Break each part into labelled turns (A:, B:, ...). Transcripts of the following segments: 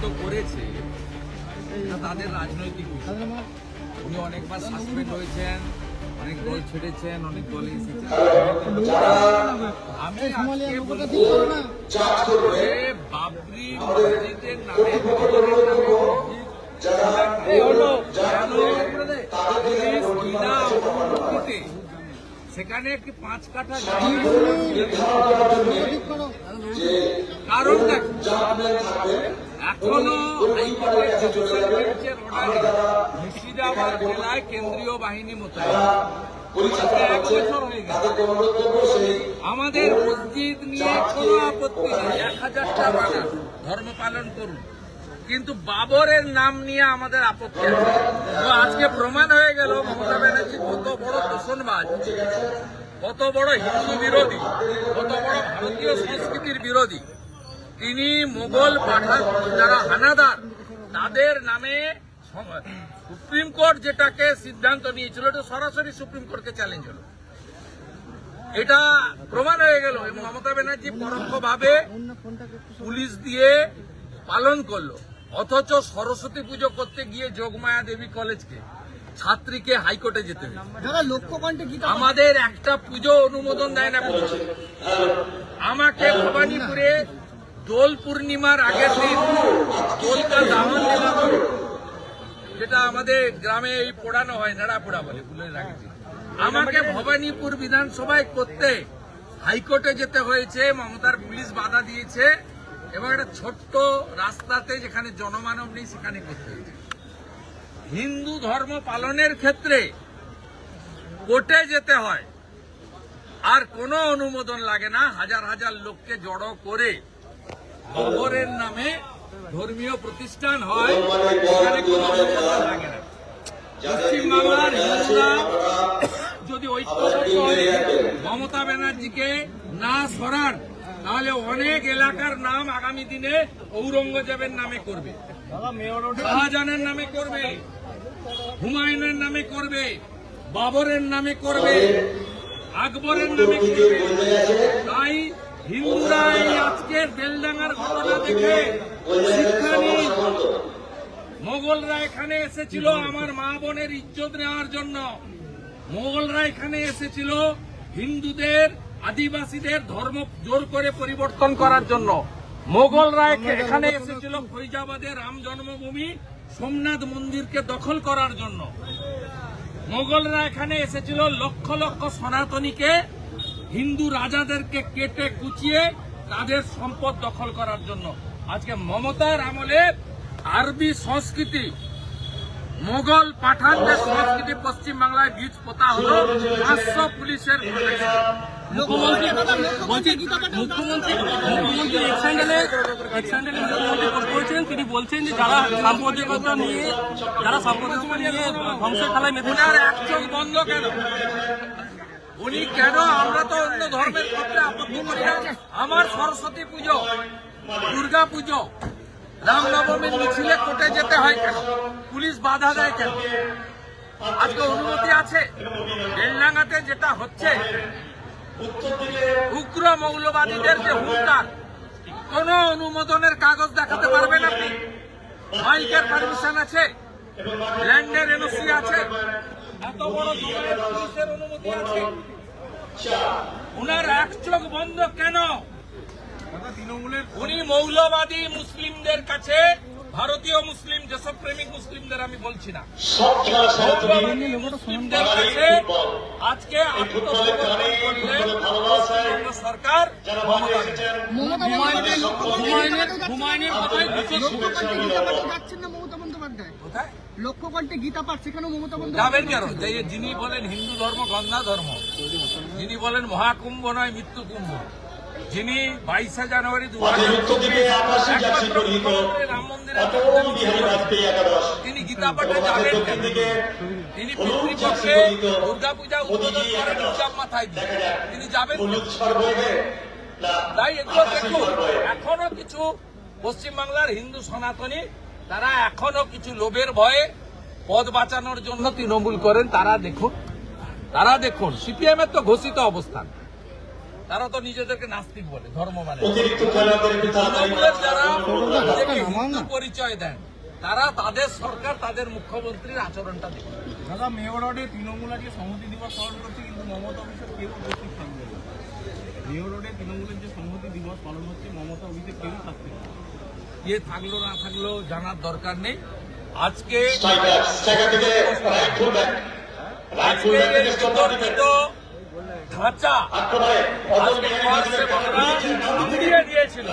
A: ব্যক্ত করেছে তাদের রাজনৈতিক বিষয়। উনি অনেকবার সাসপেন্ড হয়েছেন, অনেক দল ছেড়েছেন, অনেক দলে এসেছেন। আমি আজকে বলবো যে বাবরি মসজিদের নামে সেখানে একটি 5 কাঠা কারণ এখনো মুর্শিদাবাদ জেলায় কেন্দ্রীয় বাহিনী মোতায়েন 1 বছর হয়ে গেছে। আমাদের মসজিদ নিয়ে কোনো আপত্তি নেই, 1000টা বানা ধর্ম পালন করুন, কিন্তু বাবরের নাম নিয়ে আমাদের আপত্তি আছে। তো আজকে প্রমাণ হয়ে গেল মমতা ব্যানার্জি কত বড় দূষণবাজ, কত বড় হিন্দু বিরোধী, কত বড় ভারতীয় সংস্কৃতির বিরোধী। তিনি মোগল পাঠান যারা হানাদার তাদের নামে সুপ্রিম কোর্ট যেটাকে সিদ্ধান্ত নিয়েছিল এটা সরাসরি সুপ্রিম কোর্টকে চ্যালেঞ্জ হলো, এটা প্রমাণ হয়ে গেল। এবং মমতা ব্যানার্জি পরোক্ষভাবে পুলিশ দিয়ে পালন করলো, অথচ সরস্বতী পুজো করতে গিয়ে যোগমায়া দেবী কলেজকে ছাত্রীকে হাইকোর্টে যেতে হবে। আমাদের একটা পুজো অনুমোদন দেয় না পুলিশ। আমাকে ভবানীপুরে দোল পূর্ণিমার আগের দিন দোলকা দাহন দেওয়া হবে, যেটা আমাদের গ্রামে এই পোড়ানো হয়, নেড়া পোড়া বলে ফুলের আগে। আমাকে ভবানীপুর বিধানসভায় করতে হাইকোর্টে যেতে হয়েছে, মমতার পুলিশ বাধা দিয়েছে এবং একটা ছোট্ট রাস্তাতে যেখানে জনমানব নেই সেখানে করতে হয়েছে। হিন্দু ধর্ম পালনের ক্ষেত্রে কোর্টে যেতে হয়, আর কোনো অনুমোদন লাগে না। হাজার হাজার লোককে জড়ো করে বাবরের নামে ধর্মীয় প্রতিষ্ঠান হয়, সেখানে কোনো অনুমোদন লাগে না। পশ্চিমবাংলার হিন্দুরা যদি ঐক্যবদ্ধ হয়ে মমতা ব্যানার্জিকে না সরান, তাহলে অনেক এলাকার নাম আগামী দিনে ঔরঙ্গজেবের নামে করবে, শাহজাহানের নামে করবে, হুমায়ুনের নামে করবে, বাবরের নামে করবে, আকবরের নামে করবে। তাই হিন্দুরা আজকে বেলডাঙ্গার ঘটনা দেখে শিক্ষা নিন। মোগলরা এখানে এসেছিল আমার মা বোনের ইজ্জত নেওয়ার জন্য, মোগলরা এখানে এসেছিল হিন্দুদের আদিবাসীদের ধর্ম জোর করে পরিবর্তন করার জন্য, মোগলরা এখানে এসেছিল ফৈজাবাদের রাম জন্মভূমি সোমনাথ মন্দিরকে দখল করার জন্য, মোগলরা এখানে এসেছিল লক্ষ লক্ষ সনাতনীকে হিন্দু রাজাদেরকে কেটে কুচিয়ে তাদের সম্পদ দখল করার জন্য। আজকে মমতার আমলে আরবি সংস্কৃতি, মোগল পাঠানদের সংস্কৃতি পশ্চিমবাংলায় বীজ পোতা হল 500 পুলিশের
B: করেছেন। তিনি বলছেন যে যারা সাম্প্রদায়িকতা নিয়ে ধ্বংসের খেলায় মেতে
A: এক চোখ বন্ধ কেন? উনি কেন? আমরা তো অন্য ধর্মের ক্ষেত্রে আপত্তি করি না। আমার সরস্বতী পুজো, দুর্গা পুজো, রামনবমীর মিছিলে কোর্টে যেতে হয় কেন? পুলিশ বাধা দেয় কেন? আজকে অনুমতি আছে? বেলডাঙ্গাতে যেটা হচ্ছে, উগ্র মৌলবাদীদের যে হুঙ্কার, কোন অনুমোদনের কাগজ দেখাতে পারবেন আপনি? মাইকের পারমিশন আছে, ল্যান্ডের এনওসি আছে, এত বড় জমায়েত পুলিশের অনুমতি আছে, উনার এক চোখ বন্ধ কেন? উনি মৌলবাদী মুসলিমদের কাছে, ভারতীয় মুসলিম দেশপ্রেমিক মুসলিমদের আমি বলছি না, মুসলিমদের কাছে আজকে আত্মসমর্পণ করলেন পশ্চিমবঙ্গ সরকার।
B: হুমায়ুনের কথায়
A: কোথায়
B: লক্ষ্যকণ্ঠে গীতা পাঠ, সেখানেও মমতা বন্দ্যোপাধ্যায়
A: যাবেন কেন? যিনি বলেন হিন্দু ধর্ম গন্ধা ধর্ম, যিনি বলেন মহাকুম্ভ নয় মৃত্যু কুম্ভ, যিনি 22শে জানুয়ারি 2024 রাম মন্দিরে তিনি গীতা পাঠে যাবেন কেন? তিনি পিতৃপক্ষে দুর্গা পূজা উদ্বোধন করেন হিজাব মাথায় দিয়ে, তিনি যাবেন? তাই এগুলো দেখুন, এখনো কিছু পশ্চিমবাংলার হিন্দু সনাতনী তারা এখনো কিছু লোভের ভয়ে পদ বাঁচানোর জন্য তৃণমূল করেন। তারা দেখুন সিপিএম এর তো ঘোষিত অবস্থান, তারা তো নিজেদেরকে নাস্তিক বলে, ধর্ম মানে তৃণমূলের যারা হিন্দু পরিচয় দেন, তারা তাদের সরকার, তাদের মুখ্যমন্ত্রীর আচরণটা দেখে।
B: দাদা মেয়রডে তৃণমূল আজকে সংহতি দিবস পালন করছে, কিন্তু মমতা অভিষেক কেউ উপস্থিত থাকবে না। মেয়রডে তৃণমূলের যে সংহতি দিবস পালন হচ্ছে, মমতা অভিষেক কেউ থাকবে না।
A: কে থাকলো না থাকলো জানার দরকার নেই। আজকে বিতর্কিত ধাঁচা আজকে সমাজসেবকরা উড়িয়ে দিয়েছিল।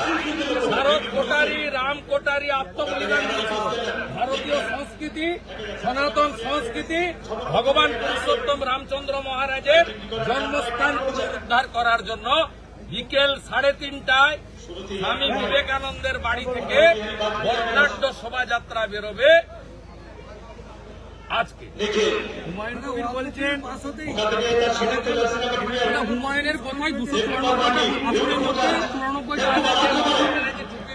A: ভারত কোটারি, রাম কোটারি আত্মবলিদান দিয়েছিল। ভারতীয় সংস্কৃতি, সনাতন সংস্কৃতি, ভগবান পুরুষোত্তম রামচন্দ্র মহারাজের জন্মস্থান পুনরুদ্ধার করার জন্য বিকেল 3:30টায় স্বামী বিবেকানন্দের বাড়ি থেকে বর্ণাঢ্য শোভাযাত্রা বেরোবে। আজকে
B: হুমায়ুন কবির বলছেন হুমায়ুনের কথাই 294টা আসনের মধ্যে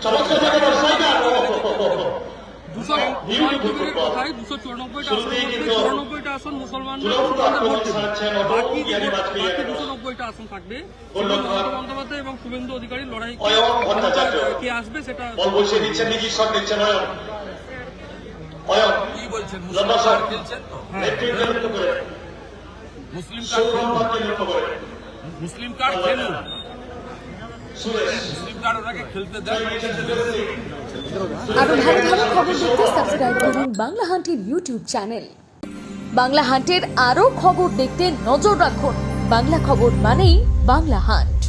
B: 94টা হুমায়ুন কবিরের কথায় 294টা আসনের মধ্যে 94টা আসন মুসলমানদের ভোট দেবে। বাকি 290টা আসন থাকবে মমতা বন্দ্যোপাধ্যায় এবং শুভেন্দু অধিকারীর লড়াই কে আসবে সেটা
A: কি বলছেন? মুসলিম কার্ড খেলছেন তো? মুসলিম কার্ড খেলুন, মুসলিম কার্ড খেলুন, মুসলিম কার্ড ওনাকে খেলতে দেন।
C: আরো ভালো ভালো খবর দেখতে সাবস্ক্রাইব করুন বাংলা হান্টের ইউটিউব চ্যানেল। বাংলা হান্টের আরো খবর দেখতে নজর রাখুন। বাংলা খবর মানেই বাংলা হান্ট।